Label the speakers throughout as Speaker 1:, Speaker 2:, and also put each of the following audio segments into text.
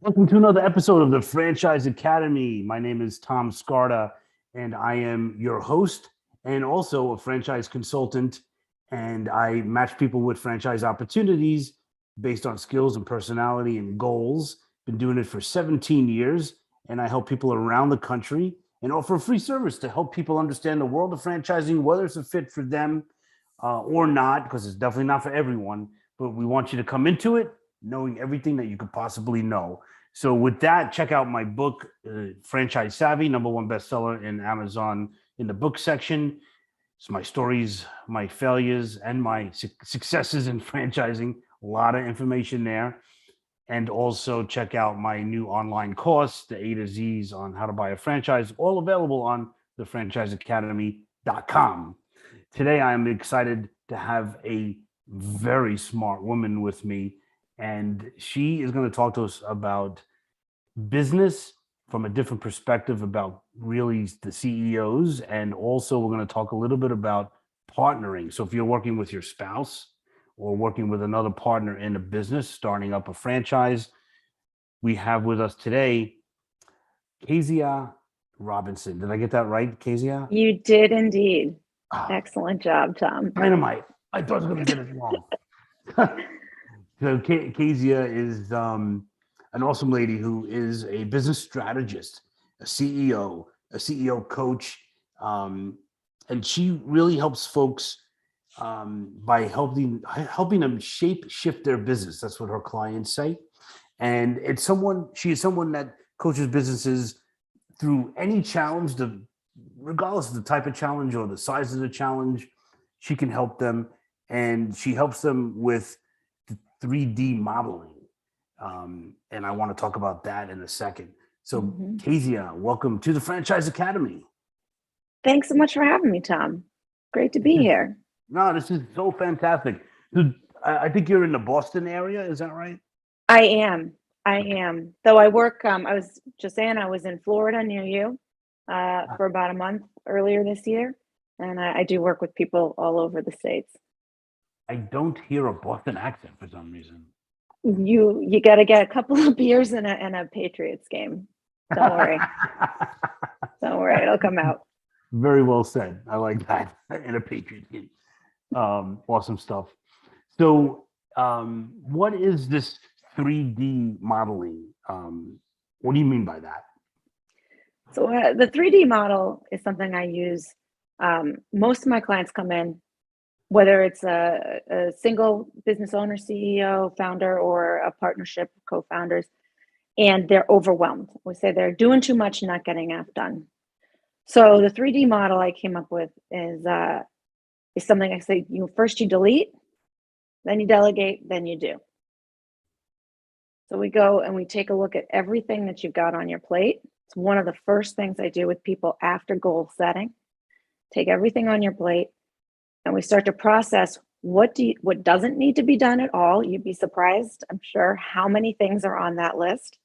Speaker 1: Welcome to another episode of the Franchise Academy. My name is Tom Scarda, and I am your host and also a franchise consultant. And I match people with franchise opportunities based on skills and personality and goals. Been doing it for 17 years, and I help people around the country and offer a free service to help people understand the world of franchising, whether it's a fit for them or not, because it's definitely not for everyone. But we want you to come into it knowing everything that you could possibly know. So with that, check out my book, Franchise Savvy, #1 bestseller in Amazon in the book section. It's my stories, my failures, and my successes in franchising. A lot of information there. And also check out my new online course, the A to Z's on how to buy a franchise, all available on thefranchiseacademy.com. Today, I'm excited to have a very smart woman with me, and she is going to talk to us about business from a different perspective about really the CEOs. And also, we're going to talk a little bit about partnering. So, if you're working with your spouse or working with another partner in a business, starting up a franchise, we have with us today Keziah Robinson. Did I get that right, Keziah?
Speaker 2: You did indeed.
Speaker 1: Oh,
Speaker 2: Excellent job, Tom.
Speaker 1: dynamite. I thought I was going to get it wrong. So Keziah is an awesome lady who is a business strategist, a CEO coach, and she really helps folks by helping them shift their business. That's what her clients say, and she is someone that coaches businesses through any challenge, regardless of the type of challenge or the size of the challenge. She can help them, and she helps them with 3D modeling. And I want to talk about that in a second. So, Keziah, welcome to the Franchise Academy.
Speaker 2: Thanks so much for having me, Tom. Great to be here.
Speaker 1: No, this is so fantastic. I think you're in the Boston area. Is that right?
Speaker 2: I am. Though I work, I was just saying I was in Florida near you for about a month earlier this year. And I do work with people all over the States.
Speaker 1: I don't hear a Boston accent for some reason.
Speaker 2: You got to get a couple of beers and a Patriots game. Don't worry. Don't worry. It'll come out.
Speaker 1: Very well said. I like that. In a Patriots game. Awesome stuff. So, what is this 3D modeling? What do you mean by that?
Speaker 2: So the 3D model is something I use. Most of my clients come in, whether it's a single business owner, CEO, founder, or a partnership of co-founders, and they're overwhelmed. We say they're doing too much and not getting enough done. So the 3D model I came up with is something I say, first you delete, then you delegate, then you do. So we go and we take a look at everything that you've got on your plate. It's one of the first things I do with people after goal setting. Take everything on your plate, and we start to process what doesn't need to be done at all. You'd be surprised, I'm sure, how many things are on that list.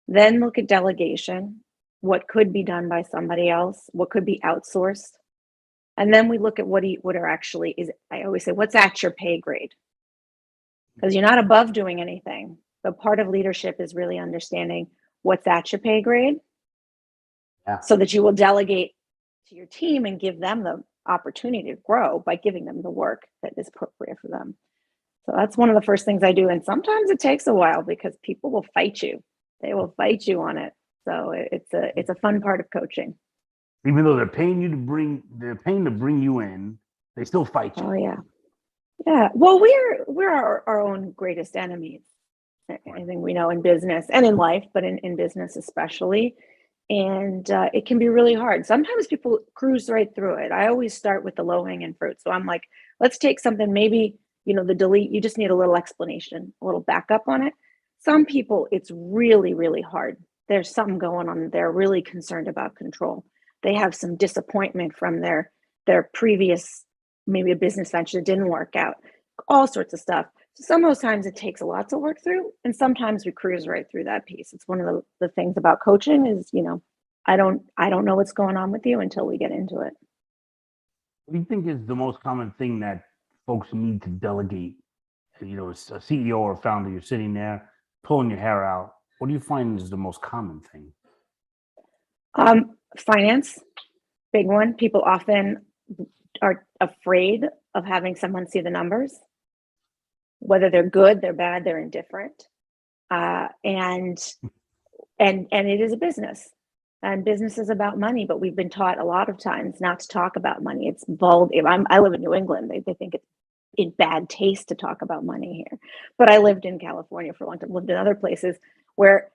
Speaker 2: Then look at delegation, what could be done by somebody else, what could be outsourced. And then we look at what are actually is. I always say, what's at your pay grade? Because you're not above doing anything. But part of leadership is really understanding what's at your pay grade, so that you will delegate to your team and give them the opportunity to grow by giving them the work that is appropriate for them. So that's one of the first things I do. And sometimes it takes a while because people will fight you. They will fight you on it. So it's a fun part of coaching.
Speaker 1: Even though they're paying to bring you in, they still fight you.
Speaker 2: Oh yeah. Yeah. Well, we're our own greatest enemies. I think we know in business and in life, but in business especially. And it can be really hard. Sometimes people cruise right through it. I always start with the low-hanging fruit. So I'm like, let's take something, maybe, the delete, you just need a little explanation, a little backup on it. Some people, it's really, really hard. There's something going on. They're really concerned about control. They have some disappointment from their previous, maybe a business venture that didn't work out, all sorts of stuff. So some of those times it takes a lot to work through, and sometimes we cruise right through that piece. It's one of the things about coaching is, I don't know what's going on with you until we get into it.
Speaker 1: What do you think is the most common thing that folks need to delegate? A CEO or founder, you're sitting there pulling your hair out, What do you find is the most common thing?
Speaker 2: Finance, big one. People often are afraid of having someone see the numbers, whether they're good, they're bad, they're indifferent. And it is a business, and business is about money, but we've been taught a lot of times not to talk about money. It's vulgar. I live in New England. They think it's in bad taste to talk about money here. But I lived in California for a long time, lived in other places where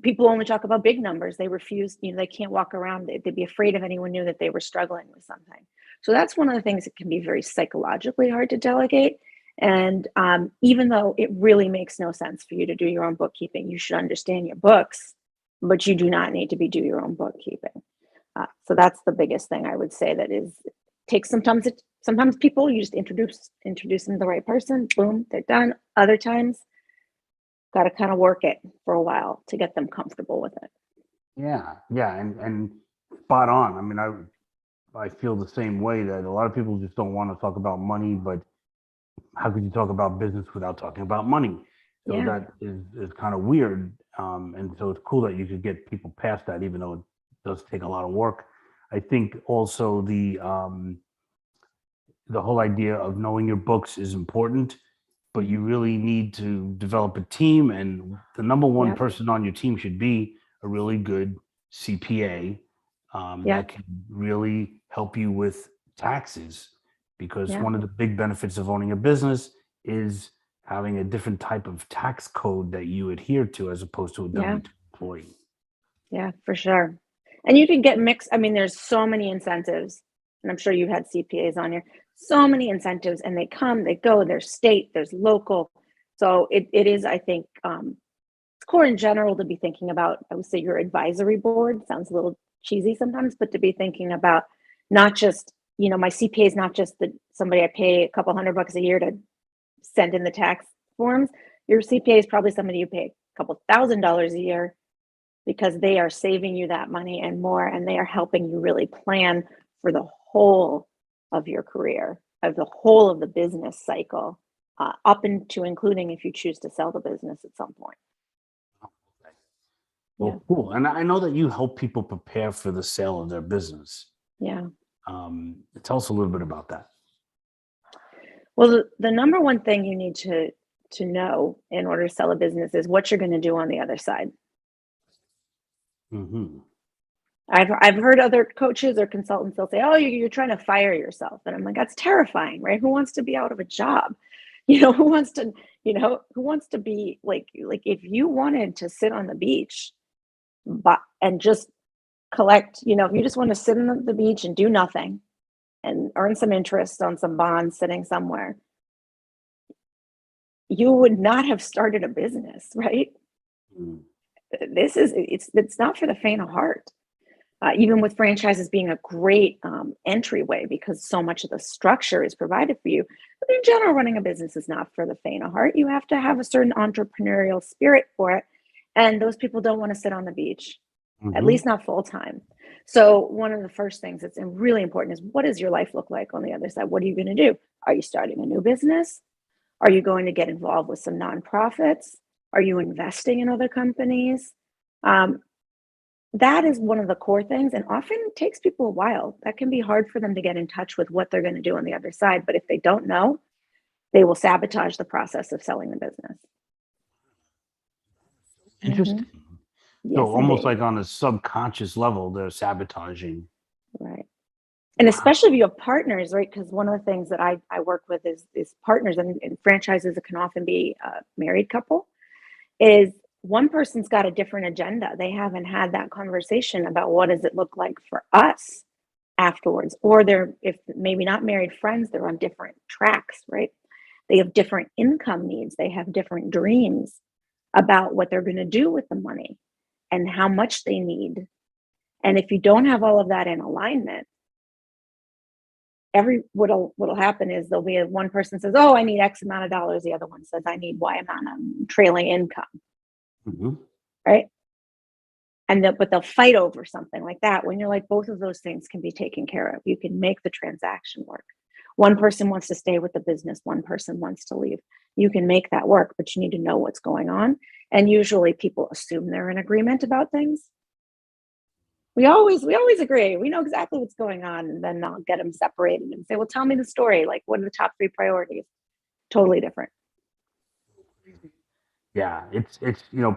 Speaker 2: people only talk about big numbers. They refuse, they can't walk around. They'd be afraid if anyone knew that they were struggling with something. So that's one of the things that can be very psychologically hard to delegate. And even though it really makes no sense for you to do your own bookkeeping, you should understand your books, but you do not need to do your own bookkeeping. So that's the biggest thing I would say. That is, sometimes people, you just introduce them to the right person, boom, they're done. Other times, got to kind of work it for a while to get them comfortable with it.
Speaker 1: Yeah, and spot on. I mean, I feel the same way, that a lot of people just don't want to talk about money, but how could you talk about business without talking about money? So
Speaker 2: Yeah.
Speaker 1: that is kind of weird. And so it's cool that you could get people past that, even though it does take a lot of work. I think also the whole idea of knowing your books is important, but you really need to develop a team. And the number one
Speaker 2: Yep.
Speaker 1: person on your team should be a really good CPA
Speaker 2: Yep.
Speaker 1: that can really help you with taxes. Because
Speaker 2: Yep.
Speaker 1: one of the big benefits of owning a business is having a different type of tax code that you adhere to, as opposed to a
Speaker 2: Yeah.
Speaker 1: W-2 employee.
Speaker 2: Yeah, for sure. And you can get mixed. I mean, there's so many incentives, and I'm sure you've had CPAs on here. So many incentives, and they come, they go. There's state, there's local. So it is, I think, it's core in general to be thinking about. I would say your advisory board sounds a little cheesy sometimes, but to be thinking about not just, my CPA is not just somebody I pay a couple $100 a year to send in the tax forms. Your CPA is probably somebody you pay a couple $1,000s a year, because they are saving you that money and more, and they are helping you really plan for the whole of your career, of the whole of the business cycle, up into including if you choose to sell the business at some point. Yeah.
Speaker 1: Well, cool. And I know that you help people prepare for the sale of their business.
Speaker 2: Yeah.
Speaker 1: Tell us a little bit about that.
Speaker 2: Well, the number one thing you need to know in order to sell a business is what you're going to do on the other side.
Speaker 1: Mm-hmm.
Speaker 2: I've heard other coaches or consultants, they'll say, "Oh, you're trying to fire yourself," and I'm like, "That's terrifying, right? Who wants to be out of a job? Who wants to be like if you wanted to sit on the beach, and just collect, if you just want to sit on the beach and do nothing and earn some interest on some bonds sitting somewhere, you would not have started a business, right?
Speaker 1: Mm.
Speaker 2: It's not for the faint of heart." Even with franchises being a great entryway, because so much of the structure is provided for you. But in general, running a business is not for the faint of heart. You have to have a certain entrepreneurial spirit for it. And those people don't want to sit on the beach, at
Speaker 1: Mm-hmm.
Speaker 2: least not full time. So one of the first things that's really important is, what does your life look like on the other side? What are you going to do? Are you starting a new business? Are you going to get involved with some nonprofits? Are you investing in other companies? That is one of the core things, and often it takes people a while. That can be hard for them to get in touch with what they're going to do on the other side. But if they don't know, they will sabotage the process of selling the business.
Speaker 1: Interesting.
Speaker 2: Yes,
Speaker 1: So almost
Speaker 2: indeed.
Speaker 1: like on a subconscious level, they're sabotaging.
Speaker 2: Right. And
Speaker 1: Wow.
Speaker 2: especially if you have partners, right? Because one of the things that I work with is partners, and franchises, it can often be a married couple, is one person's got a different agenda. They haven't had that conversation about what does it look like for us afterwards. Or they're, if maybe not married, friends, they're on different tracks, right? They have different income needs. They have different dreams about what they're going to do with the money and how much they need. And if you don't have all of that in alignment, what'll happen is there'll be one person says, "Oh, I need X amount of dollars." The other one says, "I need Y amount of trailing income."
Speaker 1: Mm-hmm.
Speaker 2: Right? But they'll fight over something like that, when you're like, both of those things can be taken care of. You can make the transaction work. one person wants to stay with the business, one person wants to leave. You can make that work, but you need to know what's going on. And usually people assume they're in agreement about things. We always agree. We know exactly what's going on, and then I'll get them separated and say, well, tell me the story. Like, what are the top 3 priorities? Totally different.
Speaker 1: Yeah, it's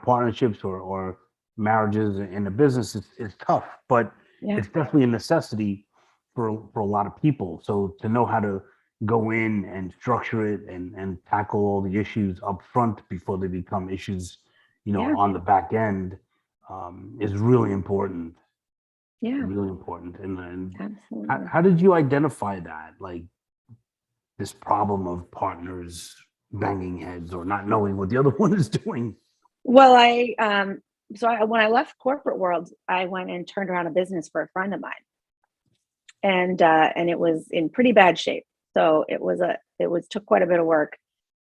Speaker 1: partnerships or marriages in a business is tough, but
Speaker 2: Yeah.
Speaker 1: it's definitely a necessity for a lot of people. So to know how to go in and structure it and tackle all the issues up front before they become issues,
Speaker 2: Yeah.
Speaker 1: on the back end, is really important.
Speaker 2: Yeah.
Speaker 1: Really important. And
Speaker 2: Absolutely.
Speaker 1: how did you identify that? Like this problem of partners banging heads or not knowing what the other one is doing?
Speaker 2: Well, when I left corporate world, I went and turned around a business for a friend of mine, and it was in pretty bad shape. So took quite a bit of work,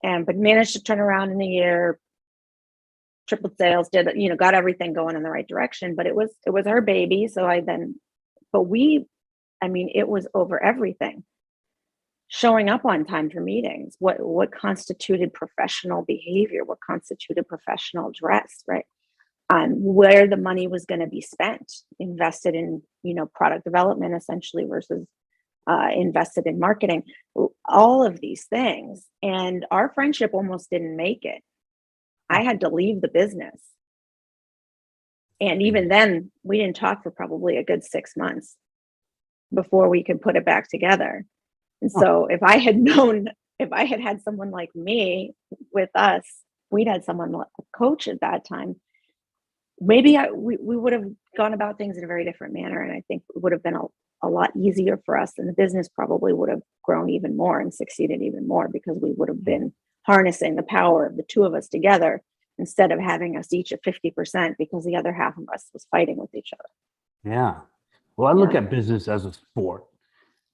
Speaker 2: but managed to turn around in a year, tripled sales, got everything going in the right direction. But it was her baby. So it was over everything. Showing up on time for meetings, what constituted professional behavior, what constituted professional dress, right? Where the money was going to be spent, invested in, product development essentially versus invested in marketing, all of these things. And our friendship almost didn't make it. I had to leave the business. And even then, we didn't talk for probably a good 6 months before we could put it back together. And so if I had had someone like me with us, we'd had someone, a coach at that time, maybe we would have gone about things in a very different manner. And I think it would have been a lot easier for us. And the business probably would have grown even more and succeeded even more because we would have been harnessing the power of the 2 of us together instead of having us each at 50% because the other half of us was fighting with each other.
Speaker 1: Yeah. Well, I look at business as a sport,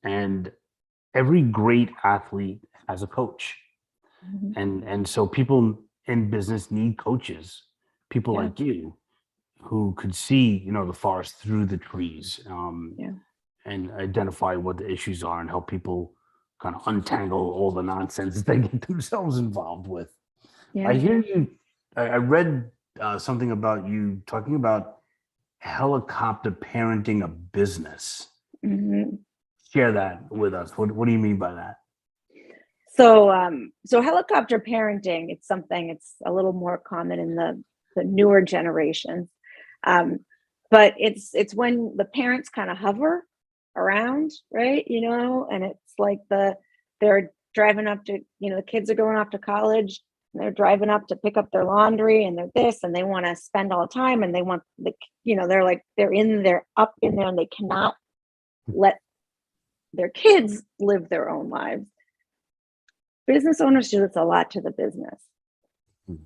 Speaker 1: and every great athlete has a coach.
Speaker 2: Mm-hmm.
Speaker 1: And so people in business need coaches, people
Speaker 2: Yeah.
Speaker 1: like you who could see, the forest through the trees,
Speaker 2: Yeah.
Speaker 1: and identify what the issues are and help people kind of untangle all the nonsense they get themselves involved with. I
Speaker 2: Yeah.
Speaker 1: hear you. I read something about you talking about helicopter parenting a business.
Speaker 2: Mm-hmm.
Speaker 1: Share that with us. What do you mean by that?
Speaker 2: So helicopter parenting, it's a little more common in the newer generations. But it's when the parents kind of hover around, right? And it's like they're driving up to, the kids are going off to college and they're driving up to pick up their laundry and they're this, and they want to spend all the time and they want they're up in there and they cannot let their kids live their own lives. Business owners do this a lot to the business.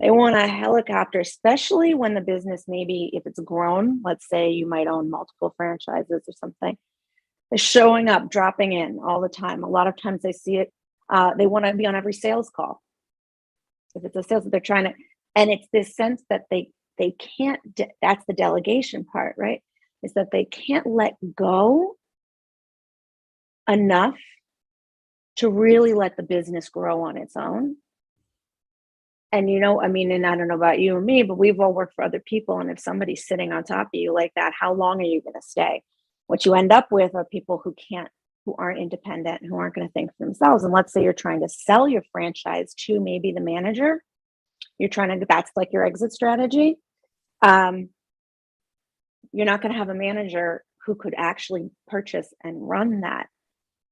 Speaker 2: They want a helicopter, especially when the business, maybe if it's grown, let's say you might own multiple franchises or something, is showing up, dropping in all the time. A lot of times they see it. They want to be on every sales call. If it's a sales that they're trying to, and it's this sense that they can't, that's the delegation part, right? Is that they can't let go enough to really let the business grow on its own. And and I don't know about you and me, but we've all worked for other people. And if somebody's sitting on top of you like that, how long are you going to stay? What you end up with are people who aren't independent, who aren't going to think for themselves. And let's say you're trying to sell your franchise to maybe the manager. That's like your exit strategy. You're not going to have a manager who could actually purchase and run that,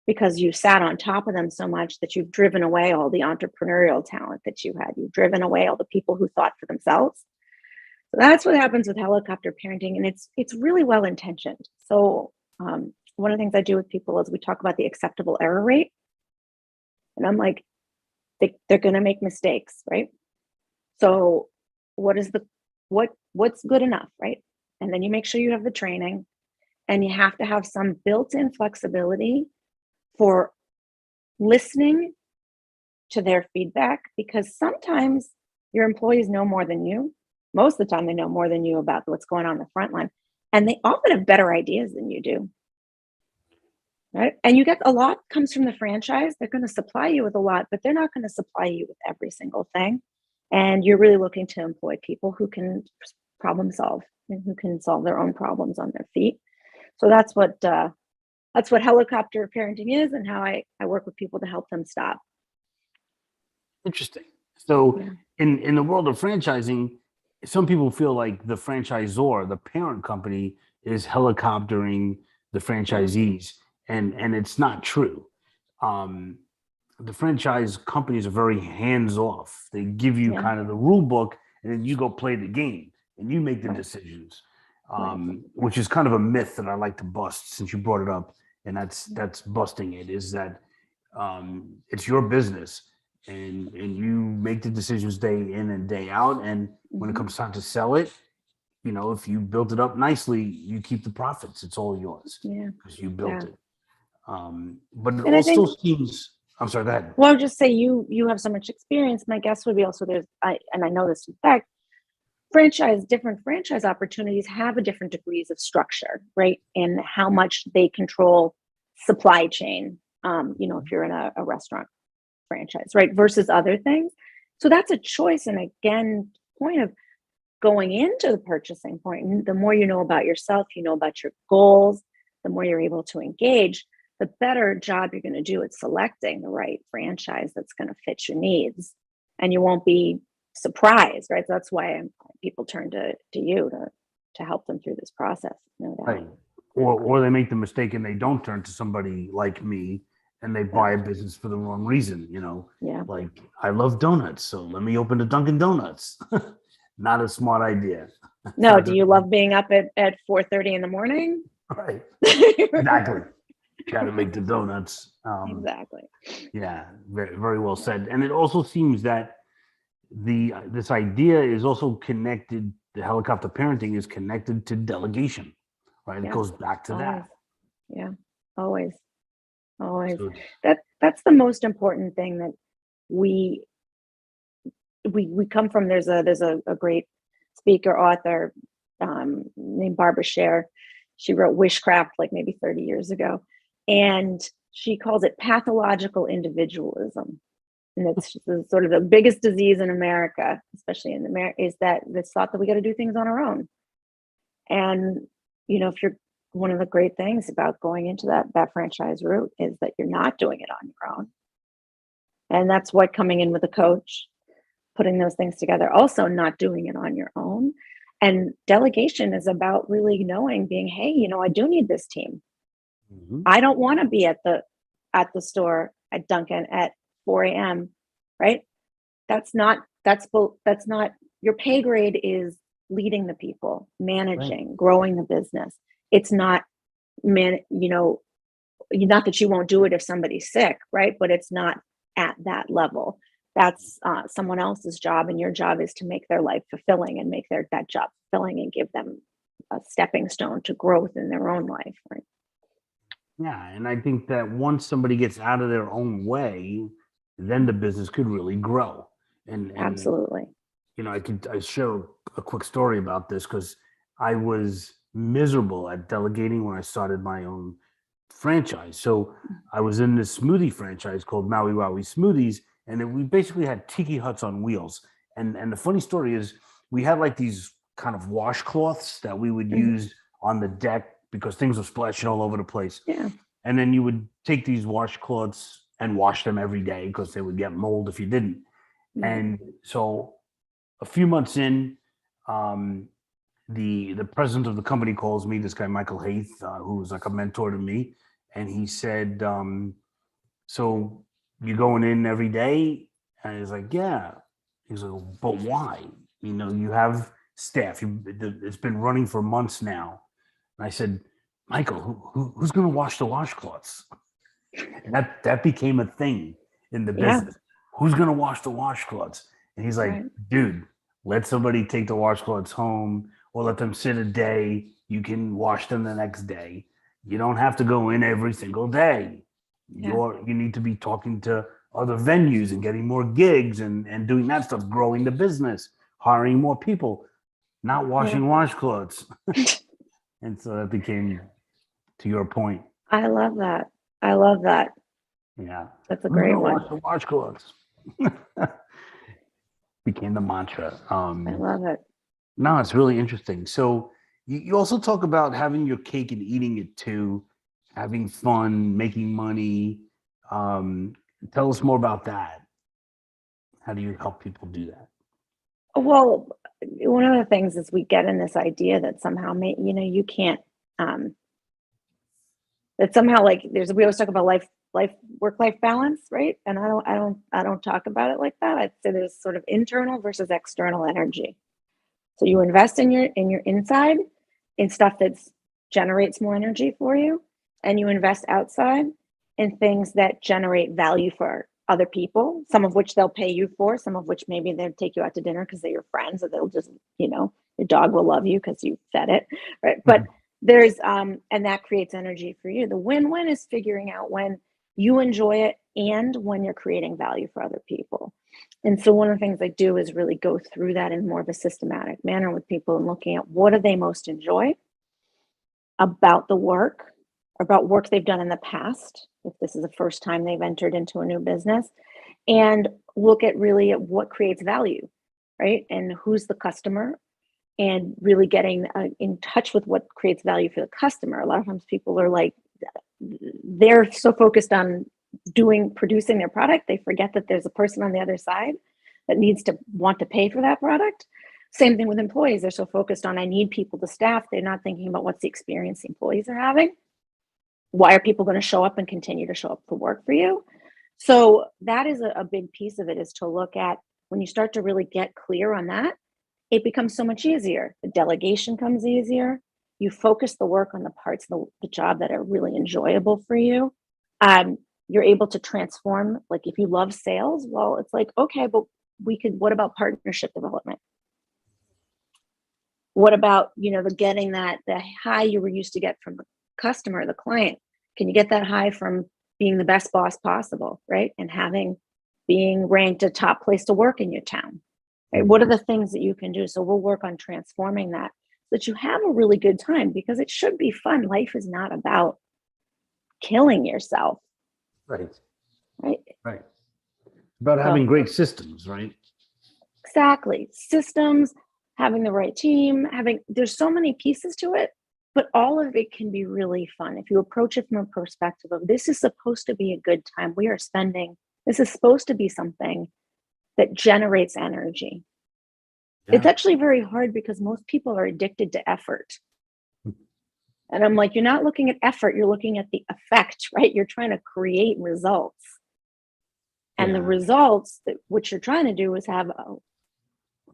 Speaker 2: because you sat on top of them so much that you've driven away all the entrepreneurial talent that you had. You've driven away all the people who thought for themselves. So that's what happens with helicopter parenting, and it's really well intentioned. So one of the things I do with people is we talk about the acceptable error rate, and I'm like, they're going to make mistakes, right? So what's good enough, right? And then you make sure you have the training, and you have to have some built-in flexibility for listening to their feedback, because sometimes your employees know more than you. Most of the time, they know more than you about what's going on in the front line, and they often have better ideas than you do. right? And you get a lot comes from the franchise. They're going to supply you with a lot, but they're not going to supply you with every single thing. And you're really looking to employ people who can problem solve and who can solve their own problems on their feet. So that's what helicopter parenting is, and how I work with people to help them stop.
Speaker 1: Interesting. So
Speaker 2: Yeah.
Speaker 1: in the world of franchising, some people feel like the franchisor, the parent company, is helicoptering the franchisees, and it's not true. Um, the franchise companies are very hands off. They give you
Speaker 2: Yeah.
Speaker 1: kind of the rule book, and then you go play the game and you make the
Speaker 2: Right.
Speaker 1: decisions,
Speaker 2: Right.
Speaker 1: which is kind of a myth that I like to bust since you brought it up. And that's busting it, is that it's your business, and you make the decisions day in and day out. And when it
Speaker 2: Mhm.
Speaker 1: comes time to sell it, if you built it up nicely, you keep the profits. It's all yours
Speaker 2: Yeah.
Speaker 1: because you built
Speaker 2: Yeah.
Speaker 1: it. But it
Speaker 2: And I
Speaker 1: also
Speaker 2: think,
Speaker 1: seems, I'm sorry, go ahead.
Speaker 2: well, I'll just say you have so much experience. My guess would be also and I know this in fact, different franchise opportunities have a different degrees of structure, right? And how much they control supply chain. If you're in a restaurant franchise, right? Versus other things. So that's a choice. And again, point of going into the purchasing point, and the more you know about yourself, you know about your goals, the more you're able to engage, the better job you're going to do at selecting the right franchise that's going to fit your needs. And you won't be surprised, right? So that's why people turn to you to help them through this process, no doubt.
Speaker 1: Right. Or they make the mistake and they don't turn to somebody like me, and they
Speaker 2: Yeah.
Speaker 1: buy a business for the wrong reason,
Speaker 2: Yeah.
Speaker 1: like I love donuts, so let me open a Dunkin' Donuts. Not a smart idea.
Speaker 2: No, do you love being up at 4:30 in the morning?
Speaker 1: Right. Exactly. Got to make the donuts.
Speaker 2: Exactly.
Speaker 1: Yeah, very, very well said. And it also seems that this idea is also connected. The helicopter parenting is connected to delegation, right? It
Speaker 2: Yeah.
Speaker 1: goes back to
Speaker 2: Always.
Speaker 1: that.
Speaker 2: Yeah. Always. Always.
Speaker 1: So
Speaker 2: That's the most important thing that we we come from. There's a great speaker author named Barbara Sher. She wrote Wishcraft like maybe 30 years ago, and she calls it pathological individualism. And it's sort of the biggest disease in America, especially in America, is that this thought that we got to do things on our own. And if you're one of the great things about going into that franchise route is that you're not doing it on your own. And that's what coming in with a coach, putting those things together, also not doing it on your own. And delegation is about really knowing, being, hey, I do need this team.
Speaker 1: mhm,
Speaker 2: I don't want to be at the store at Dunkin' at 4 a.m. Right? That's not your pay grade is leading the people,
Speaker 1: right.
Speaker 2: managing, growing the business. It's not not that you won't do it if somebody's sick, right? But it's not at that level. That's someone else's job, and your job is to make their life fulfilling and make that job fulfilling and give them a stepping stone to growth in their own life, right?
Speaker 1: Yeah, and I think that once somebody gets out of their own way, then the business could really grow. And
Speaker 2: Absolutely.
Speaker 1: I share a quick story about this because I was miserable at delegating when I started my own franchise. So I was in this smoothie franchise called Maui Wowie Smoothies, and we basically had tiki huts on wheels. And the funny story is, we had like these kind of washcloths that we would
Speaker 2: Mhm.
Speaker 1: use on the deck because things were splashing all over the place.
Speaker 2: Yeah.
Speaker 1: And then you would take these washcloths and wash them every day because they would get mold if you didn't.
Speaker 2: Right.
Speaker 1: And so a few months in, um, the president of the company calls me, this guy Michael Haith, who was like a mentor to me, and he said, "So you going in every day?" And he's like, "Yeah." He's like, "But why? You have staff. It's been running for months now." And I said, "Michael, who's going to wash the washcloths?" And that became a thing in the
Speaker 2: Yeah.
Speaker 1: business. Who's going to wash the washcloths? And he's like,
Speaker 2: Right.
Speaker 1: dude, let somebody take the washcloths home, or let them sit a day. You can wash them the next day. You don't have to go in every single day.
Speaker 2: Yeah.
Speaker 1: You need to be talking to other venues and getting more gigs and doing that stuff, growing the business, hiring more people, not
Speaker 2: Yeah.
Speaker 1: washing washcloths. And so that became, to your point.
Speaker 2: I love that. I love that.
Speaker 1: Yeah.
Speaker 2: That's a
Speaker 1: I'm gonna
Speaker 2: great one.
Speaker 1: watch the washcloths. Became the mantra.
Speaker 2: I love it.
Speaker 1: No, it's really interesting. So you also talk about having your cake and eating it too, having fun, making money. Um, Tell us more about that. How do you help people do that?
Speaker 2: Well, one of the things is we get in this idea that somehow, you can't, um, that somehow like we always talk about work-life balance, right? And I don't talk about it like that. I'd say there's sort of internal versus external energy. So you invest in your inside in stuff that generates more energy for you, and you invest outside in things that generate value for other people, some of which they'll pay you for, some of which maybe they'll take you out to dinner because they're your friends, or they'll just, your dog will love you because you fed it, right? But there's and that creates energy for you. The win-win is figuring out when you enjoy it and when you're creating value for other people. And so one of the things I do is really go through that in more of a systematic manner with people and looking at what do they most enjoy about the work, about work they've done in the past, if this is the first time they've entered into a new business, and look at really at what creates value, right? And who's the customer, and really getting in touch with what creates value for the customer. A lot of times people are like, they're so focused on producing their product, they forget that there's a person on the other side that needs to want to pay for that product. Same thing with employees. They're so focused on, I need people to staff. They're not thinking about what's the experience the employees are having. Why are people going to show up and continue to show up for work for you? So that is a big piece of it, is to look at when you start to really get clear on that, it becomes so much easier. The delegation comes easier. You focus the work on the parts of the job that are really enjoyable for you. You're able to transform, like if you love sales, well, it's like, okay, but what about partnership development? What about, getting the high you were used to get from the customer, the client? Can you get that high from being the best boss possible, right? And being ranked a top place to work in your town, right? What are the things that you can do? So we'll work on transforming that so that you have a really good time, because it should be fun. Life is not about killing yourself.
Speaker 1: Right.
Speaker 2: Right.
Speaker 1: Right. About having great systems, right?
Speaker 2: Exactly. Systems, having the right team, there's so many pieces to it, but all of it can be really fun if you approach it from a perspective of, this is supposed to be a good time. This is supposed to be something that generates energy. Yeah. It's actually very hard because most people are addicted to effort. And I'm like, you're not looking at effort, you're looking at the effect, right? You're trying to create results. And the results, that what you're trying to do is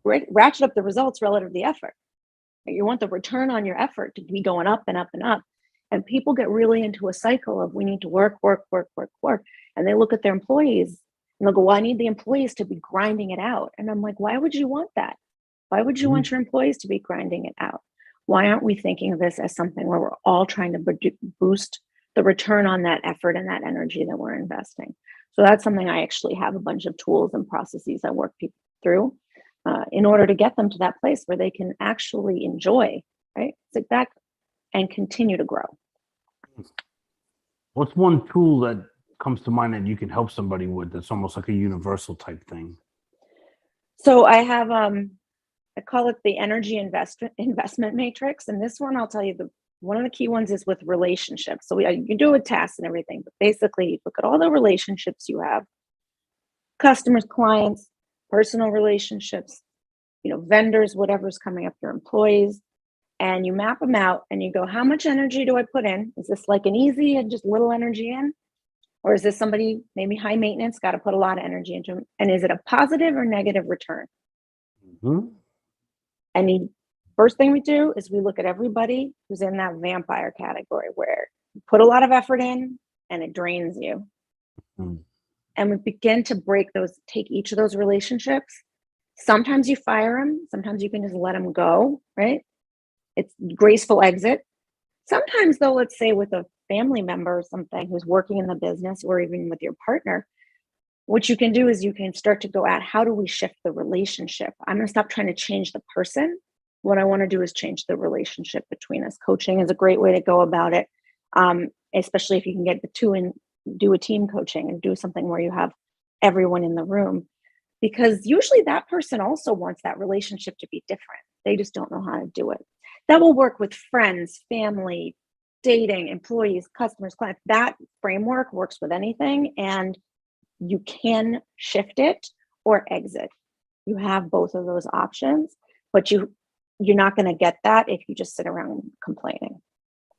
Speaker 2: ratchet up the results relative to the effort. You want the return on your effort to be going up and up and up. And people get really into a cycle of, we need to work. And they look at their employees and they'll go, well, I need the employees to be grinding it out. And I'm like, why would you want that? Why would you want your employees to be grinding it out? Why aren't we thinking of this as something where we're all trying to boost the return on that effort and that energy that we're investing? So that's something I actually have a bunch of tools and processes I work people through in order to get them to that place where they can actually enjoy, right? Sit back and continue to grow.
Speaker 1: What's one tool that comes to mind that you can help somebody with that's almost like a universal type thing?
Speaker 2: So I have, I call it the energy investment matrix. And this one, I'll tell you, one of the key ones is with relationships. So you can do it with tasks and everything, but basically look at all the relationships you have, customers, clients, personal relationships, vendors, whatever's coming up, your employees, and you map them out and you go, how much energy do I put in? Is this like an easy and just little energy in? Or is this somebody maybe high maintenance, got to put a lot of energy into them? And is it a positive or negative return? And first thing we do is we look at everybody who's in that vampire category, where you put a lot of effort in and it drains you. And we begin to take each of those relationships. Sometimes you fire them. Sometimes you can just let them go, right? It's graceful exit. Sometimes though, let's say with a family member or something who's working in the business, or even with your partner, what you can do is you can start to go at, how do we shift the relationship? I'm going to stop trying to change the person. What I want to do is change the relationship between us. Coaching is a great way to go about it. especially if you can get the two and do a team coaching and do something where you have everyone in the room, because usually that person also wants that relationship to be different. They just don't know how to do it. That will work with friends, family, dating, employees, customers, clients. That framework works with anything, and you can shift it or exit. You have both of those options, but you're not going to get that if you just sit around complaining,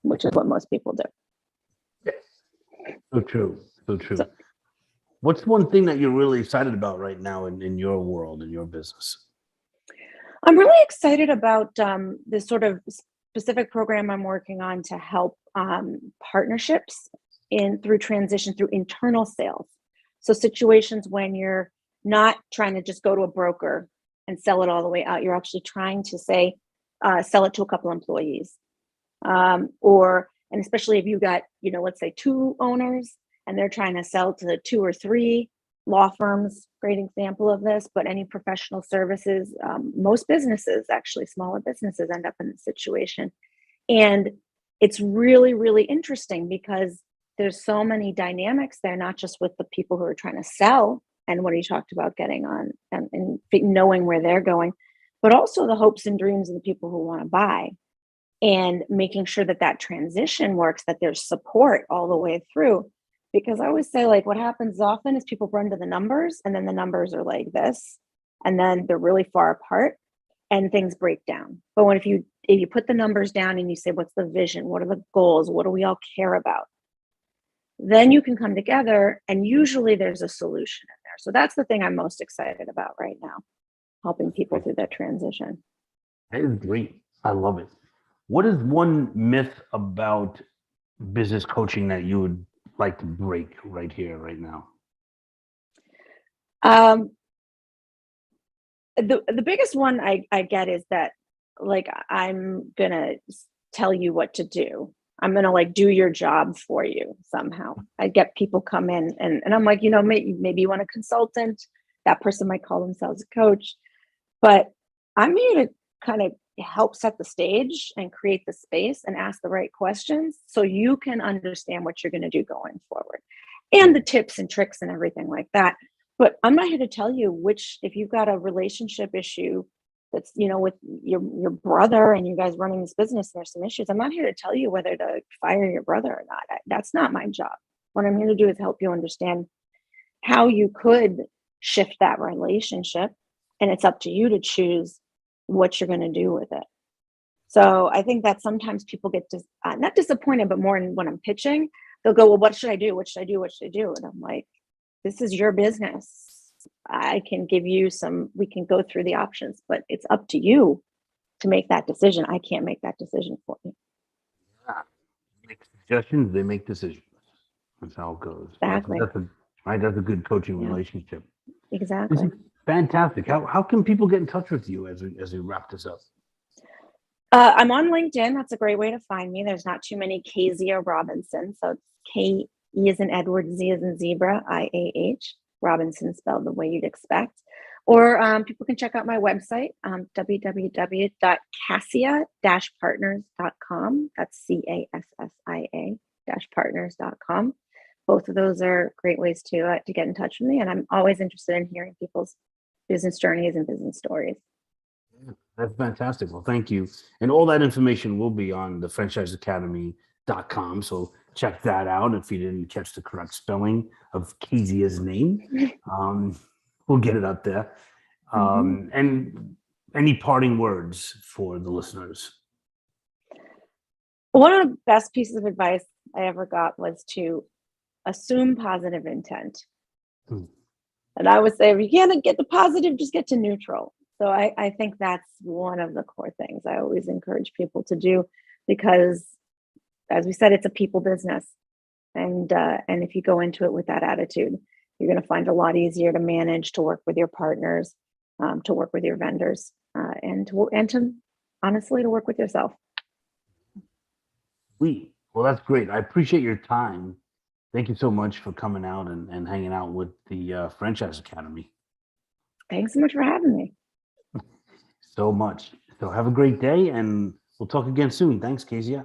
Speaker 2: which is what most people do.
Speaker 1: So true. So true.
Speaker 2: So-
Speaker 1: What's one thing that you're really excited about right now in your world, in your business?
Speaker 2: I'm really excited about this sort of specific program I'm working on to help partnerships through transition through internal sales. So situations when you're not trying to just go to a broker and sell it all the way out, you're actually trying to say, sell it to a couple employees. And especially if you got, let's say 2 owners and they're trying to sell to 2 or 3 law firms, great example of this, but any professional services, most businesses, actually smaller businesses, end up in this situation. And it's really, really interesting because there's so many dynamics there, not just with the people who are trying to sell and what you talked about getting on and knowing where they're going, but also the hopes and dreams of the people who want to buy, and making sure that that transition works, that there's support all the way through. Because I always say, like, what happens often is people run to the numbers, and then the numbers are like this, and then they're really far apart and things break down. But if you put the numbers down and you say, what's the vision? What are the goals? What do we all care about? Then you can come together, and usually there's a solution in there. So that's the thing I'm most excited about right now, helping people through that transition.
Speaker 1: That is great. I love it. What is one myth about business coaching that you would like to break right here, right now?
Speaker 2: The biggest one I get is that, like, I'm gonna tell you what to do. I'm gonna, like, do your job for you somehow. I get people come in and I'm like, maybe you want a consultant. That person might call themselves a coach, but I'm here to kind of help set the stage and create the space and ask the right questions so you can understand what you're going to do going forward, and the tips and tricks and everything like that. But I'm not here to tell you if you've got a relationship issue that's, with your brother and you guys running this business, and there's some issues. I'm not here to tell you whether to fire your brother or not. That's not my job. What I'm here to do is help you understand how you could shift that relationship, and it's up to you to choose what you're going to do with it. So I think that sometimes people get not disappointed, but more in when I'm pitching, they'll go, well, what should I do? What should I do? What should I do? And I'm like, this is your business. I can give you we can go through the options, but it's up to you to make that decision. I can't make that decision for you.
Speaker 1: Yeah. Make suggestions, they make decisions. That's how it goes.
Speaker 2: Exactly.
Speaker 1: That's a good coaching relationship.
Speaker 2: Exactly.
Speaker 1: This is fantastic. How can people get in touch with you as we wrap this up?
Speaker 2: I'm on LinkedIn. That's a great way to find me. There's not too many Keziah Robinson. So it's K-E as in Edward, Z as in zebra, I-A-H. Robinson spelled the way you'd expect. Or people can check out my website, www.cassia-partners.com. That's CASSIA-partners.com. Both of those are great ways to get in touch with me. And I'm always interested in hearing people's business journeys and business stories.
Speaker 1: That's fantastic. Well, thank you. And all that information will be on the franchiseacademy.com. So check that out if you didn't catch the correct spelling of Keziah's name. We'll get it up there. And any parting words for the listeners?
Speaker 2: One of the best pieces of advice I ever got was to assume positive intent. And I would say, if you can't get the positive, just get to neutral. So I think that's one of the core things I always encourage people to do, because, as we said, it's a people business. And if you go into it with that attitude, you're going to find it a lot easier to manage, to work with your partners, to work with your vendors, and to honestly, to work with yourself.
Speaker 1: Well, that's great. I appreciate your time. Thank you so much for coming out and hanging out with the Franchise Academy.
Speaker 2: Thanks so much for having me.
Speaker 1: So much. So have a great day, and we'll talk again soon. Thanks, Keziah.